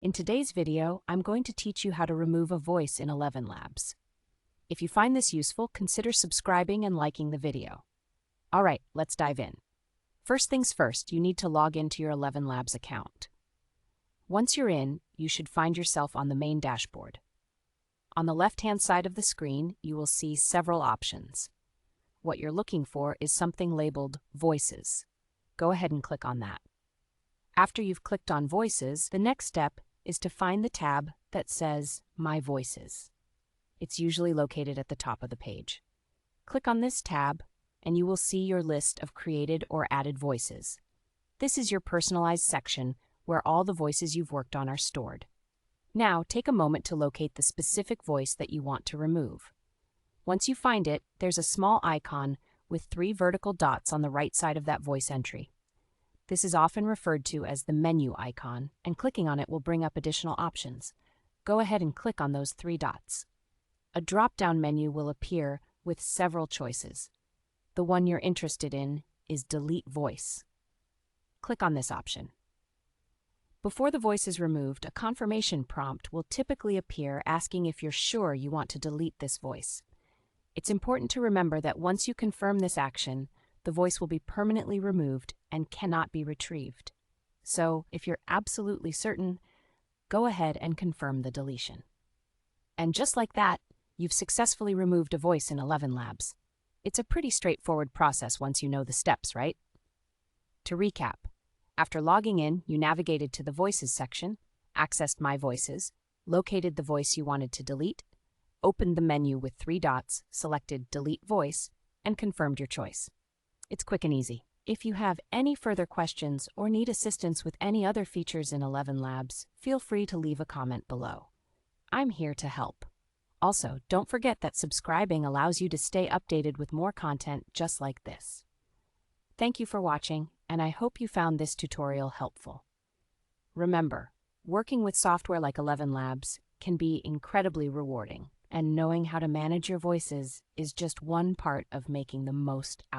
In today's video, I'm going to teach you how to remove a voice in ElevenLabs. If you find this useful, consider subscribing and liking the video. All right, let's dive in. First things first, you need to log into your ElevenLabs account. Once you're in, you should find yourself on the main dashboard. On the left-hand side of the screen, you will see several options. What you're looking for is something labeled Voices. Go ahead and click on that. After you've clicked on Voices, the next step is to find the tab that says My Voices. It's usually located at the top of the page. Click on this tab, and you will see your list of created or added voices. This is your personalized section where all the voices you've worked on are stored. Now, take a moment to locate the specific voice that you want to remove. Once you find it, there's a small icon with 3 vertical dots on the right side of that voice entry. This is often referred to as the menu icon, and clicking on it will bring up additional options. Go ahead and click on those 3 dots. A drop-down menu will appear with several choices. The one you're interested in is Delete Voice. Click on this option. Before the voice is removed, a confirmation prompt will typically appear asking if you're sure you want to delete this voice. It's important to remember that once you confirm this action, the voice will be permanently removed and cannot be retrieved. So, if you're absolutely certain, go ahead and confirm the deletion. And just like that, you've successfully removed a voice in ElevenLabs. It's a pretty straightforward process once you know the steps, right? To recap, after logging in, you navigated to the Voices section, accessed My Voices, located the voice you wanted to delete, opened the menu with 3 dots, selected Delete Voice, and confirmed your choice. It's quick and easy. If you have any further questions or need assistance with any other features in ElevenLabs, feel free to leave a comment below. I'm here to help. Also, don't forget that subscribing allows you to stay updated with more content just like this. Thank you for watching, and I hope you found this tutorial helpful. Remember, working with software like ElevenLabs can be incredibly rewarding, and knowing how to manage your voices is just one part of making the most out.